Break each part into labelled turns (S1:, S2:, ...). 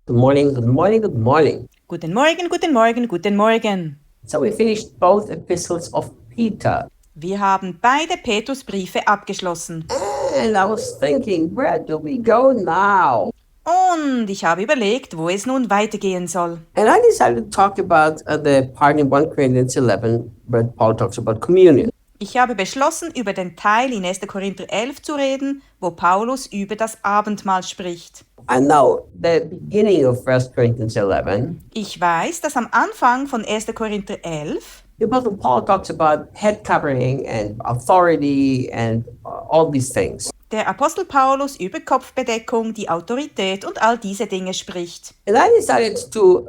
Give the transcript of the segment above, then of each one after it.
S1: Good morning, good morning, good morning.
S2: Guten Morgen, guten Morgen, guten Morgen.
S1: So we finished both epistles of Peter.
S2: Wir haben beide Petrusbriefe abgeschlossen.
S1: And I was thinking, where do we go now?
S2: Und ich habe überlegt, wo es nun weitergehen soll.
S1: And I decided to talk about the part in 1 Corinthians 11 where Paul talks about communion.
S2: Ich habe beschlossen, über den Teil in 1. Korinther 11 zu reden, wo Paulus über das Abendmahl spricht.
S1: I know the beginning of 1 Corinthians 11,
S2: Ich weiß, dass am Anfang von 1. Korinther 11
S1: the Apostle Paul talks about head covering and authority and all these things.
S2: der Apostel Paulus über Kopfbedeckung, die Autorität und all diese Dinge spricht.
S1: And I decided to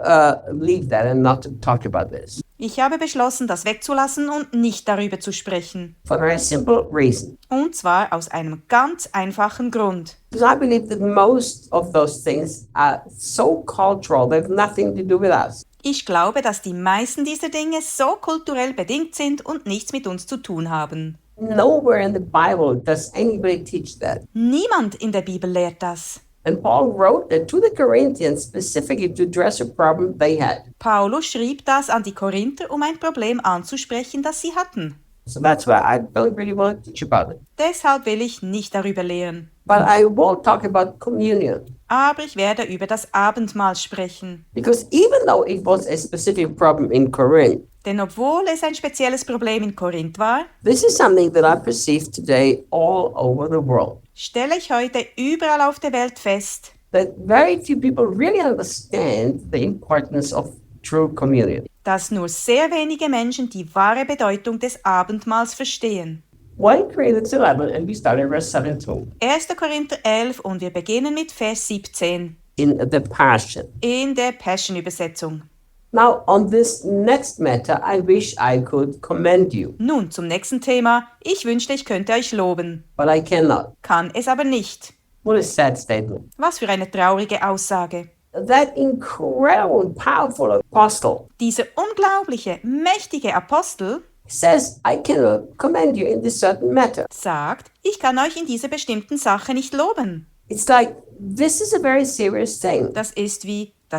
S1: leave that and not to talk about this
S2: Ich habe beschlossen, das wegzulassen und nicht darüber zu sprechen.
S1: for a very simple reason.
S2: Und zwar aus einem ganz einfachen Grund.
S1: Because I believe that most of those things are so cultural, they have nothing to do with us.
S2: Ich glaube, dass die meisten dieser Dinge so kulturell bedingt sind und nichts mit uns zu tun haben.
S1: Nowhere in the Bible does anybody teach that.
S2: Niemand in der Bibel lehrt das.
S1: And Paul wrote that to the Corinthians specifically to address a problem they had.
S2: Paulus schrieb das an die Korinther, um ein Problem anzusprechen, das sie hatten.
S1: So that's why I don't really want to teach about it.
S2: Deshalb will ich nicht darüber lehren.
S1: But I will talk about communion.
S2: Aber ich werde über das Abendmahl sprechen.
S1: Because even though it was a specific problem in Corinth,
S2: Denn obwohl es ein spezielles Problem in Korinth war,
S1: this is something that I perceive today all over the world.
S2: stelle ich heute überall auf der Welt fest,
S1: That very few people really understand the importance of true communion.
S2: dass nur sehr wenige Menschen die wahre Bedeutung des Abendmahls verstehen.
S1: 1 Corinthians 11, and we start in verse 17.
S2: 1. Korinther 11 und wir beginnen mit Vers 17
S1: In the Passion.
S2: in der Passion-Übersetzung.
S1: Now, on this next matter, I wish I could commend you,
S2: Nun zum nächsten Thema. Ich wünschte, ich könnte euch loben,
S1: but I cannot.
S2: kann es aber nicht.
S1: What a sad statement.
S2: Was für eine traurige Aussage.
S1: That incredible and powerful apostle
S2: Dieser unglaubliche, mächtige Apostel
S1: says, I cannot commend you in this certain matter.
S2: sagt, ich kann euch in dieser bestimmten Sache nicht loben.
S1: It's like, this is a very serious thing.
S2: Das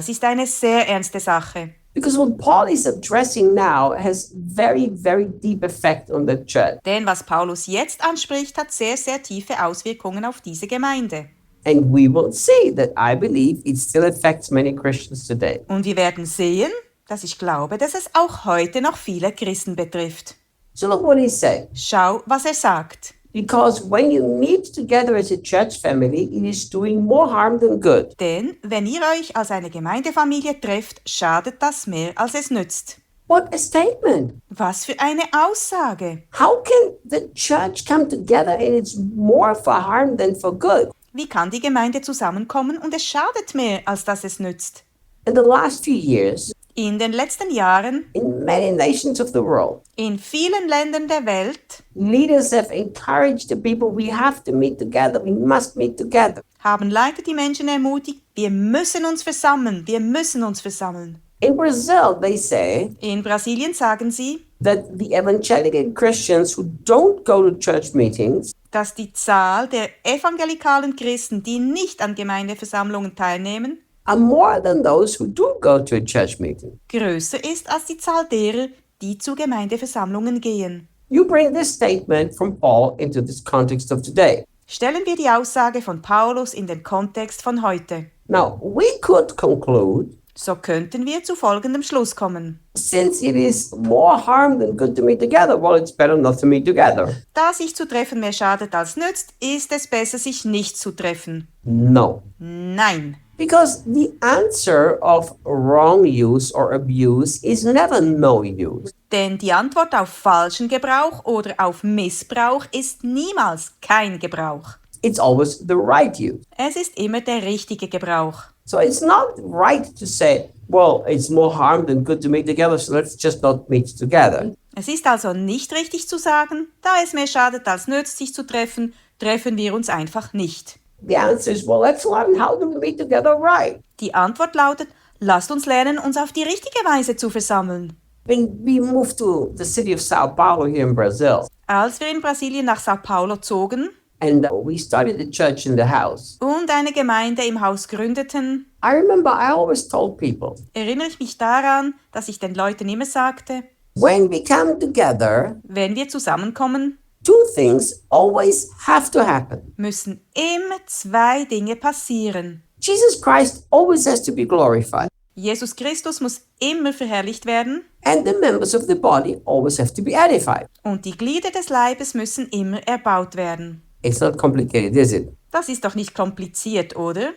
S2: ist eine sehr ernste Sache.
S1: Because what Paul is addressing now has very, very deep effect on the church.
S2: Denn was Paulus jetzt anspricht, hat sehr, sehr tiefe Auswirkungen auf diese Gemeinde.
S1: And we will see that I believe it still affects many Christians today.
S2: Und wir werden sehen, dass ich glaube, dass es auch heute noch viele Christen betrifft.
S1: So look what he said.
S2: Schau, was er sagt.
S1: Because when you meet together as a church family, it is doing more harm than good.
S2: Denn wenn ihr euch als eine Gemeindefamilie trefft, schadet das mehr, als es nützt.
S1: What a statement.
S2: Was für eine Aussage.
S1: How can the church come together and it's more for harm than for good?
S2: Wie kann die Gemeinde zusammenkommen und es schadet mehr, als dass es nützt?
S1: In the last few years,
S2: In den letzten Jahren,
S1: in many nations of the world,
S2: in vielen Ländern der Welt,
S1: leaders have encouraged the people, we have to meet together, we must meet together.
S2: haben Leiter die Menschen ermutigt, wir müssen uns versammeln, wir müssen uns versammeln.
S1: In Brazil, they say
S2: In Brasilien sagen sie,
S1: that the evangelical Christians who don't go to church meetings
S2: dass die Zahl der evangelikalen Christen, die nicht an Gemeindeversammlungen teilnehmen,
S1: are more than those who do go to a church meeting.
S2: größer ist als die Zahl derer, die zu Gemeindeversammlungen gehen.
S1: You bring this statement from Paul into this context of today.
S2: Stellen wir die Aussage von Paulus in den Kontext von heute.
S1: Now, we could conclude,
S2: So könnten wir zu folgendem Schluss kommen.
S1: since it is more harm than good to meet together, well, it's better not to meet together.
S2: Da sich zu treffen mehr schadet als nützt, ist es besser, sich nicht zu treffen.
S1: No.
S2: Nein.
S1: Because the answer of wrong use or abuse is never no use.
S2: Denn die Antwort auf falschen Gebrauch oder auf Missbrauch ist niemals kein Gebrauch.
S1: It's always the right use.
S2: Es ist immer der richtige Gebrauch.
S1: So it's not right to say, well, it's more harm than good to meet together, so let's just not meet together.
S2: Es ist also nicht richtig zu sagen, da es mehr schadet als nützt, sich zu treffen, treffen wir uns einfach nicht.
S1: The answer is, well, let's learn how to meet together right.
S2: Die Antwort lautet, lasst uns lernen, uns auf die richtige Weise zu versammeln.
S1: When we moved to the city of Sao Paulo here in Brazil,
S2: Als wir in Brasilien nach Sao Paulo zogen,
S1: and we started a church in the house,
S2: und eine Gemeinde im Haus gründeten,
S1: I remember I always told people,
S2: erinnere ich mich daran, dass ich den Leuten immer sagte,
S1: when we come together,
S2: wenn wir zusammenkommen,
S1: two things always have to happen.
S2: müssen immer 2 Dinge passieren.
S1: Jesus Christ always has to be glorified,
S2: Jesus Christus muss immer verherrlicht werden
S1: and the members of the body always have to be edified.
S2: und die Glieder des Leibes müssen immer erbaut werden.
S1: It's not complicated, is it?
S2: Das ist doch nicht kompliziert, oder?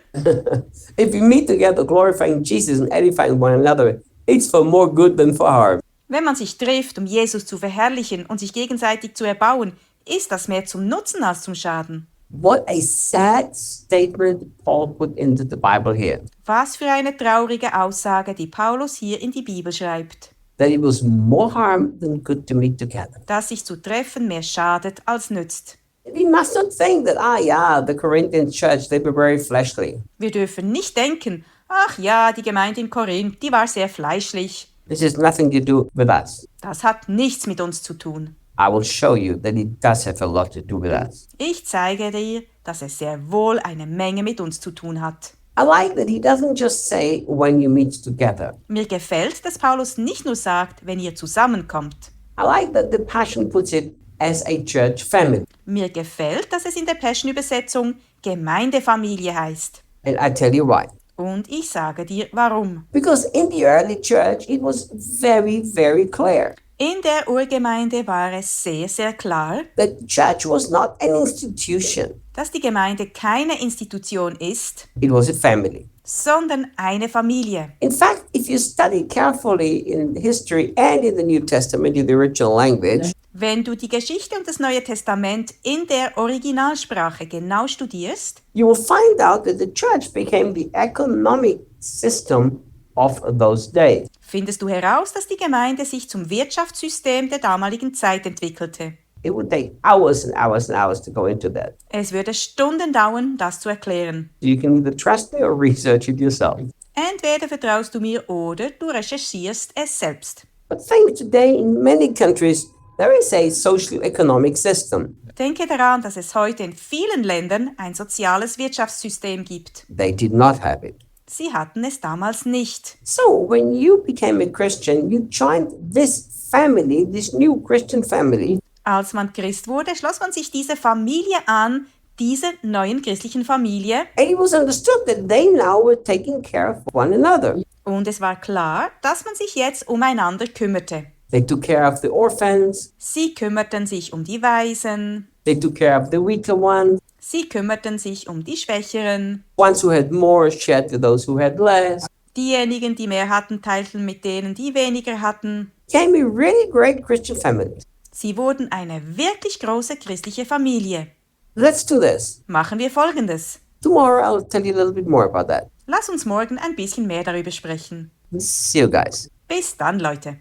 S1: If we meet together glorifying Jesus and edifying one another, it's for more good than for harm.
S2: Wenn man sich trifft, um Jesus zu verherrlichen und sich gegenseitig zu erbauen, ist das mehr zum Nutzen als zum Schaden.
S1: What a sad statement Paul put into the Bible here.
S2: Was für eine traurige Aussage, die Paulus hier in die Bibel schreibt.
S1: That it was more harm than good to meet together.
S2: Dass sich zu treffen mehr schadet als nützt.
S1: We must not think that, the Corinthian church, they were very fleshly.
S2: Wir dürfen nicht denken, ach ja, die Gemeinde in Korinth, die war sehr fleischlich.
S1: This has nothing to do with us.
S2: Das hat nichts mit uns zu tun.
S1: I will show you that it does have a lot to do with us.
S2: Ich zeige dir, dass es sehr wohl eine Menge mit uns zu tun hat.
S1: I like that he doesn't just say when you meet together.
S2: Mir gefällt, dass Paulus nicht nur sagt, wenn ihr zusammenkommt.
S1: I like that the Passion puts it as a church family.
S2: Mir gefällt, dass es in der Passion-Übersetzung Gemeindefamilie heißt.
S1: And I tell you why.
S2: Und ich sage dir, warum.
S1: Because in the early church, it was very, very clear
S2: In der Urgemeinde war es sehr, sehr klar,
S1: that church was not an institution.
S2: dass die Gemeinde keine Institution ist,
S1: It was a family.
S2: sondern eine Familie.
S1: In fact, if you study carefully in history and in the New Testament in the original language,
S2: Wenn du die Geschichte und das Neue Testament in der Originalsprache genau studierst,
S1: you will find out that the church became the economic system of those days.
S2: findest du heraus, dass die Gemeinde sich zum Wirtschaftssystem der damaligen Zeit entwickelte.
S1: It would take hours and hours and hours to go into that.
S2: Es würde Stunden dauern, das zu erklären.
S1: You can either trust me or research it yourself.
S2: Entweder vertraust du mir oder du recherchierst es selbst.
S1: But think today in many countries, there is a socio-economic system.
S2: Denke daran, dass es heute in vielen Ländern ein soziales Wirtschaftssystem gibt.
S1: They did not have it.
S2: Sie hatten es damals nicht.
S1: So when you became a Christian, you joined this family, this new Christian family,
S2: Als man Christ wurde, schloss man sich diese Familie an, dieser neuen christlichen Familie,
S1: and it was understood that they now were taking care of one another.
S2: und es war klar, dass man sich jetzt umeinander kümmerte.
S1: They took care of the orphans,
S2: Sie kümmerten sich um die Waisen,
S1: they took care of the weaker ones,
S2: sie kümmerten sich um die Schwächeren,
S1: ones who had more shared with those who had less.
S2: diejenigen, die mehr hatten, teilten mit denen, die weniger hatten.
S1: Became a really great Christian family.
S2: Sie wurden eine wirklich große christliche Familie.
S1: Let's do this.
S2: Machen wir Folgendes.
S1: Tomorrow I'll tell you a little bit more about that.
S2: Lass uns morgen ein bisschen mehr darüber sprechen.
S1: See you guys.
S2: Bis dann, Leute.